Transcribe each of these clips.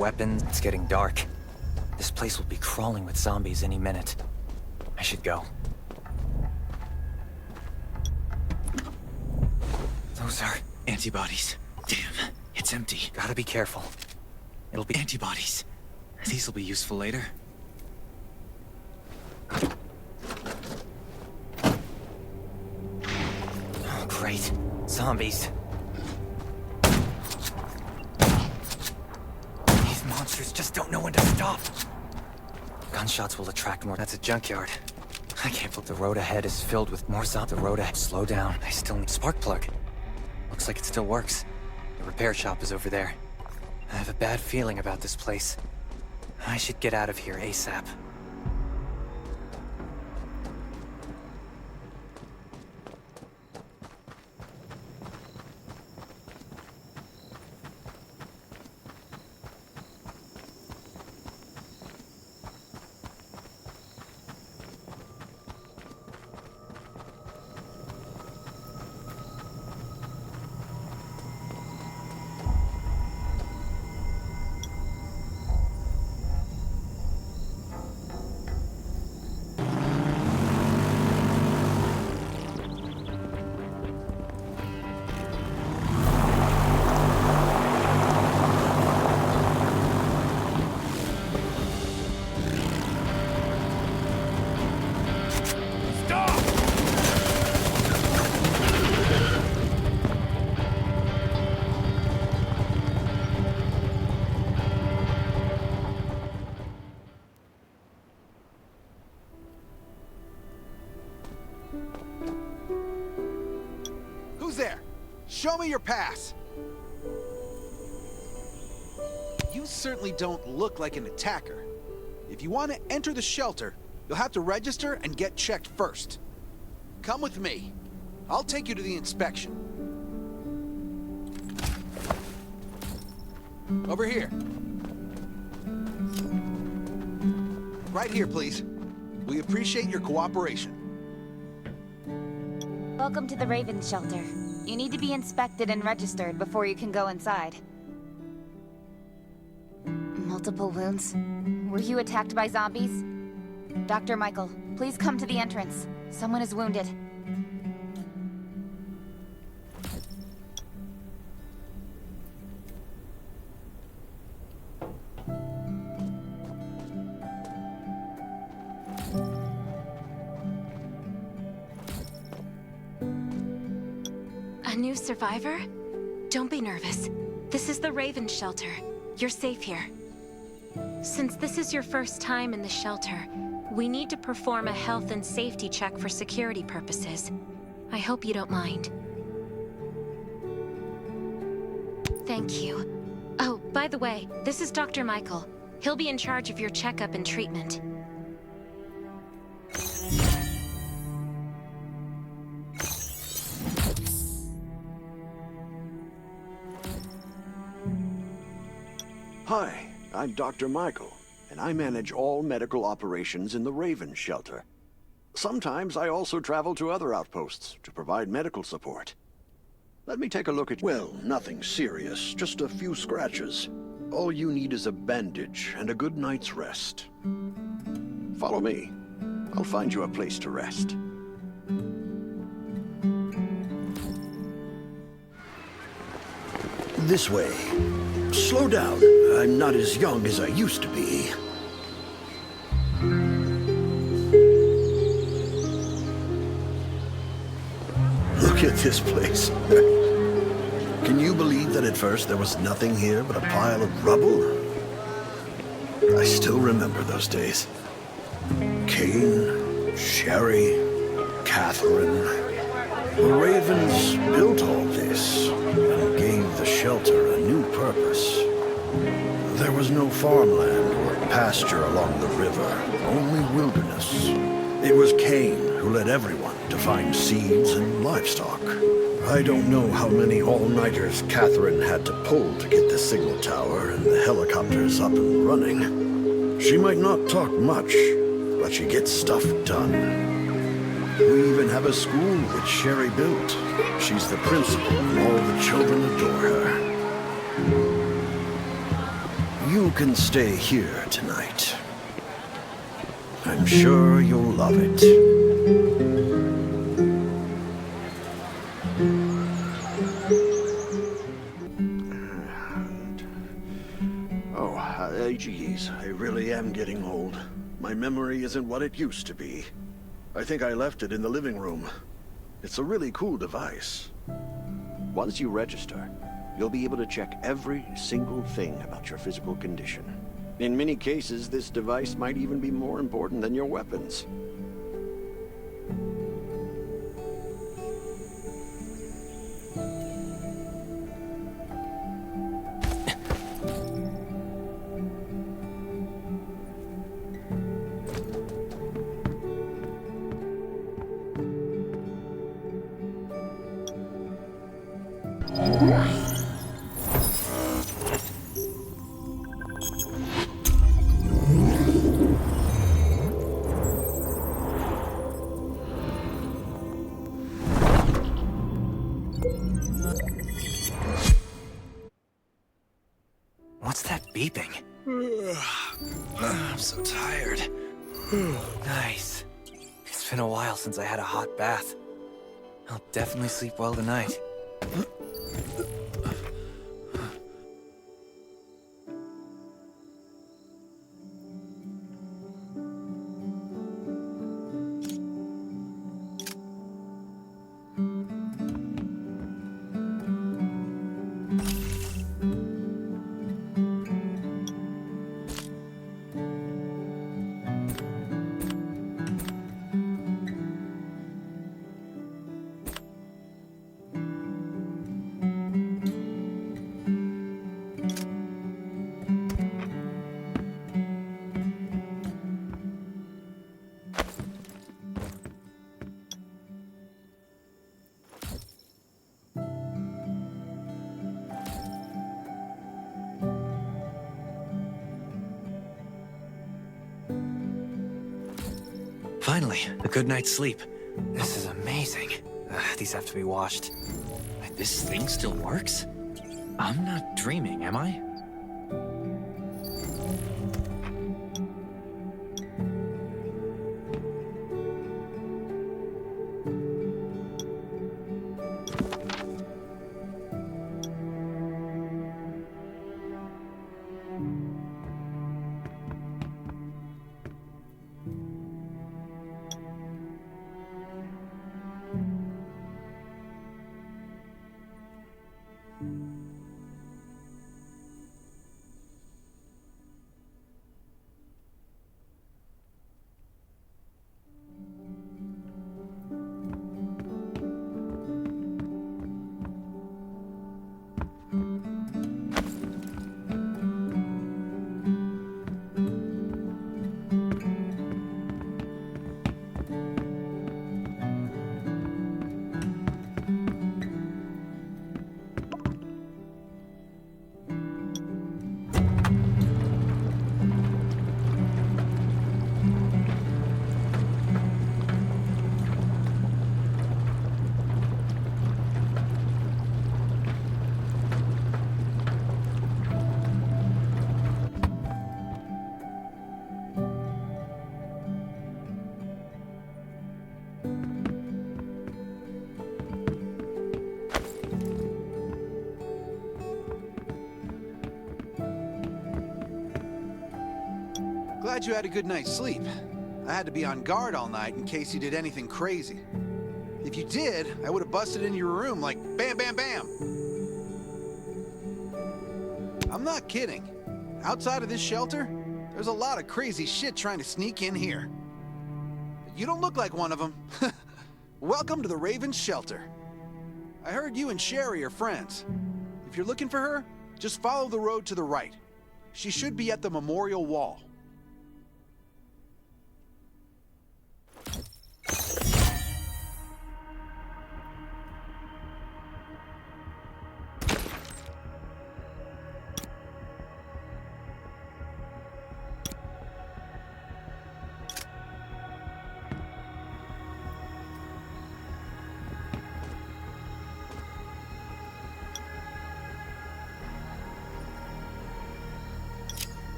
weapons. It's getting dark. This place will be crawling with zombies any minute. I should go. Those are antibodies. Damn, it's empty. Gotta be careful. It'll be antibodies. These will be useful later. Oh, great. Zombies. These monsters just don't know when to stop. Gunshots will attract more. That's a junkyard. I can't believe the road ahead is filled with more zombies. The road ahead. Slow down. I still need spark plug. Looks like it still works. The repair shop is over there. I have a bad feeling about this place. I should get out of here ASAP. Who's there? Show me your pass! You certainly don't look like an attacker. If you want to enter the shelter, you'll have to register and get checked first. Come with me. I'll take you to the inspection. Over here. Right here, please. We appreciate your cooperation. Welcome to the Raven Shelter. You need to be inspected and registered before you can go inside. Multiple wounds? Were you attacked by zombies? Dr. Michael, please come to the entrance. Someone is wounded. A new survivor? Don't be nervous. This is the Raven Shelter. You're safe here. Since this is your first time in the shelter, we need to perform a health and safety check for security purposes. I hope you don't mind. Thank you. Oh, by the way, this is Dr. Michael. He'll be in charge of your checkup and treatment. Hi, I'm Dr. Michael, and I manage all medical operations in the Raven Shelter. Sometimes I also travel to other outposts to provide medical support. Let me take a look at... Well, nothing serious, just a few scratches. All you need is a bandage and a good night's rest. Follow me. I'll find you a place to rest. This way. Slow down. I'm not as young as I used to be. Look at this place. Can you believe that at first there was nothing here but a pile of rubble? I still remember those days. Kane, Sherry, Catherine. The Ravens built all this and gave the shelter a new purpose. There was no farmland or pasture along the river, only wilderness. It was Kane who led everyone to find seeds and livestock. I don't know how many all-nighters Catherine had to pull to get the signal tower and the helicopters up and running. She might not talk much, but she gets stuff done. We even have a school which Sherry built. She's the principal, and all the children adore her. You You can stay here tonight. I'm sure you'll love it. Geez, I really am getting old. My memory isn't what it used to be. I think I left it in the living room. It's a really cool device. Once you register, you'll be able to check every single thing about your physical condition. In many cases, this device might even be more important than your weapons. What's that beeping? I'm so tired. Nice. It's been a while since I had a hot bath. I'll definitely sleep well tonight. Finally, a good night's sleep. This is amazing. These have to be washed. This thing still works? I'm not dreaming, am I? Glad you had a good night's sleep. I had to be on guard all night in case you did anything crazy. If you did, I would have busted into your room like bam, bam, bam. I'm not kidding. Outside of this shelter, there's a lot of crazy shit trying to sneak in here. You don't look like one of them. Welcome to the Raven's shelter. I heard you and Sherry are friends. If you're looking for her, just follow the road to the right. She should be at the memorial wall.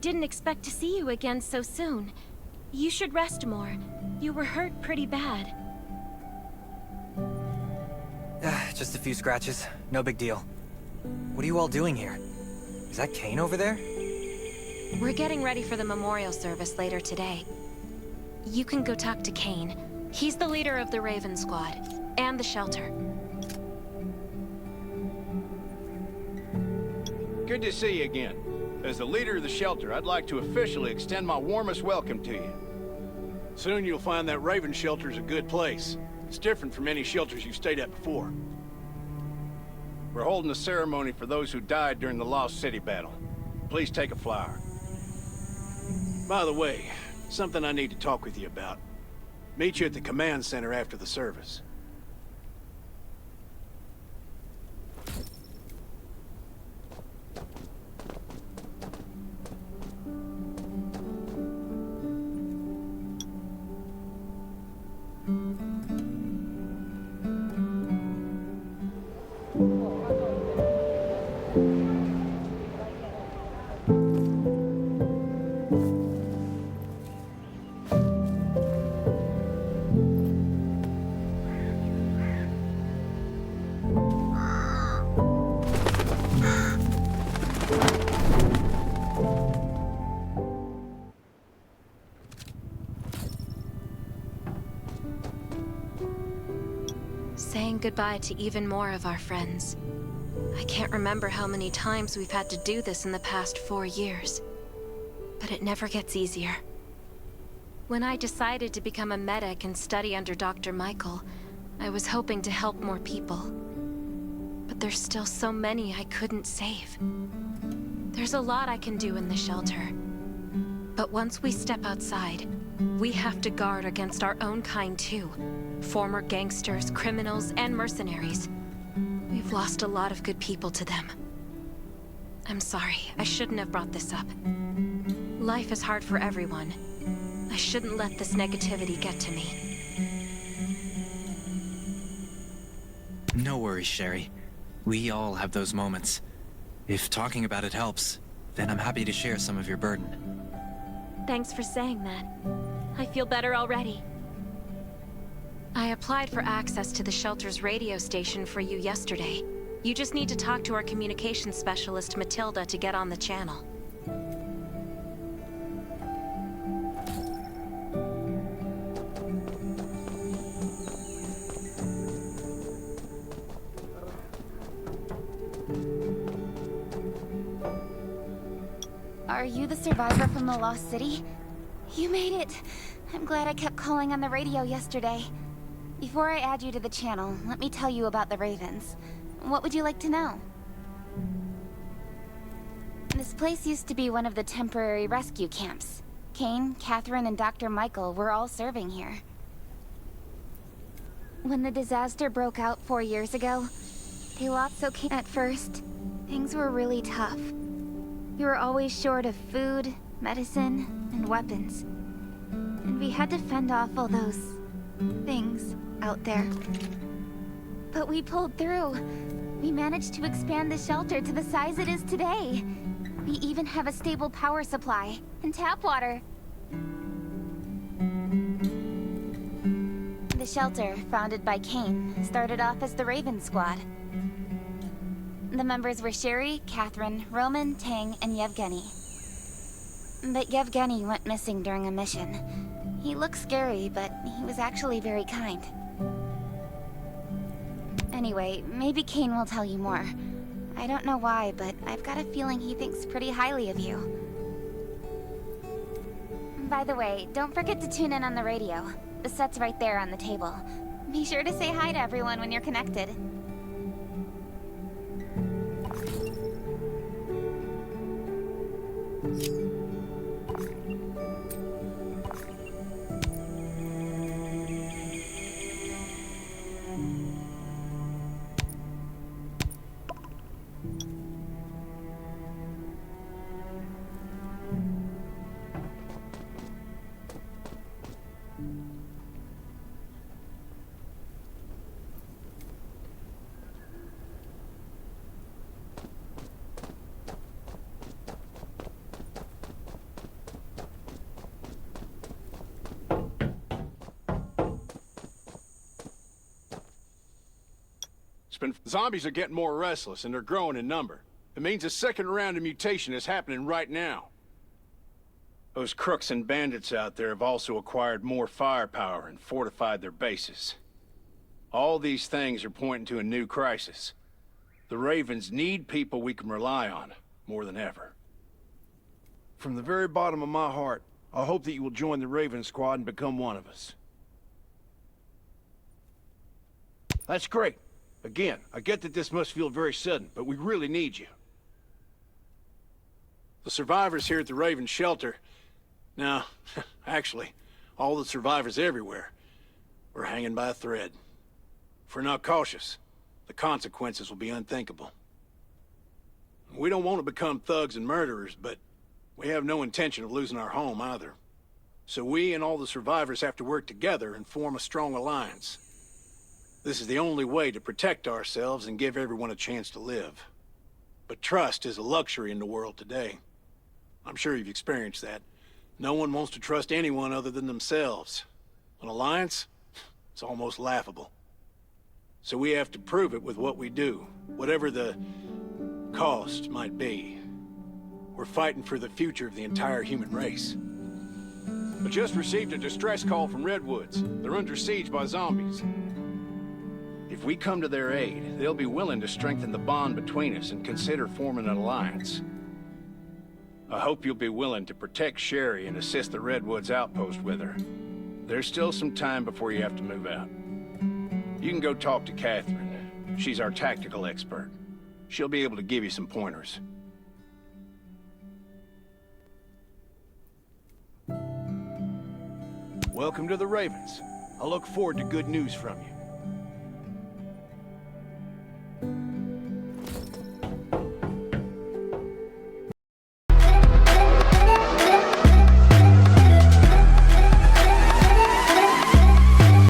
didn't expect to see you again so soon. You should rest more. You were hurt pretty bad. Just a few scratches. No big deal. What are you all doing here? Is that Kane over there? We're getting ready for the memorial service later today. You can go talk to Kane. He's the leader of the Raven Squad, and the shelter. Good to see you again. As the leader of the shelter, I'd like to officially extend my warmest welcome to you. Soon you'll find that Raven shelter's a good place. It's different from any shelters you've stayed at before. We're holding a ceremony for those who died during the Lost City battle. Please take a flower. By the way, something I need to talk with you about. Meet you at the command center after the service. Saying goodbye to even more of our friends. I can't remember how many times we've had to do this in the past 4 years. But it never gets easier. When I decided to become a medic and study under Dr. Michael, I was hoping to help more people. But there's still so many I couldn't save. There's a lot I can do in the shelter. But once we step outside, we have to guard against our own kind too. Former gangsters, criminals, and mercenaries. We've lost a lot of good people to them. I'm sorry, I shouldn't have brought this up. Life is hard for everyone. I shouldn't let this negativity get to me. No worries, Sherry. We all have those moments. If talking about it helps, then I'm happy to share some of your burden. Thanks for saying that. I feel better already. I applied for access to the shelter's radio station for you yesterday. You just need to talk to our communications specialist, Matilda, to get on the channel. Are you the survivor from the Lost City? You made it! I'm glad I kept calling on the radio yesterday. Before I add you to the channel, let me tell you about the Ravens. What would you like to know? This place used to be one of the temporary rescue camps. Kane, Catherine, and Dr. Michael were all serving here. When the disaster broke out 4 years ago, they lost Kane. At first, things were really tough. We were always short of food, medicine, and weapons. And we had to fend off all those things out there. But we pulled through. We managed to expand the shelter to the size it is today. We even have a stable power supply and tap water. The shelter, founded by Kane, started off as the Raven Squad. The members were Sherry, Catherine, Roman, Tang, and Yevgeny. But Yevgeny went missing during a mission. He looked scary, but he was actually very kind. Anyway, maybe Kane will tell you more. I don't know why, but I've got a feeling he thinks pretty highly of you. By the way, don't forget to tune in on the radio. The set's right there on the table. Be sure to say hi to everyone when you're connected. Zombies are getting more restless, and they're growing in number. It means a second round of mutation is happening right now. Those crooks and bandits out there have also acquired more firepower and fortified their bases. All these things are pointing to a new crisis. The Ravens need people we can rely on, more than ever. From the very bottom of my heart, I hope that you will join the Raven Squad and become one of us. That's great. Again, I get that this must feel very sudden, but we really need you. The survivors here at the Raven Shelter... No, actually, all the survivors everywhere. We're hanging by a thread. If we're not cautious, the consequences will be unthinkable. We don't want to become thugs and murderers, but we have no intention of losing our home either. So we and all the survivors have to work together and form a strong alliance. This is the only way to protect ourselves and give everyone a chance to live. But trust is a luxury in the world today. I'm sure you've experienced that. No one wants to trust anyone other than themselves. An alliance? It's almost laughable. So we have to prove it with what we do, whatever the cost might be. We're fighting for the future of the entire human race. I just received a distress call from Redwoods. They're under siege by zombies. If we come to their aid, they'll be willing to strengthen the bond between us and consider forming an alliance. I hope you'll be willing to protect Sherry and assist the Redwoods outpost with her. There's still some time before you have to move out. You can go talk to Catherine. She's our tactical expert. She'll be able to give you some pointers. Welcome to the Ravens. I look forward to good news from you.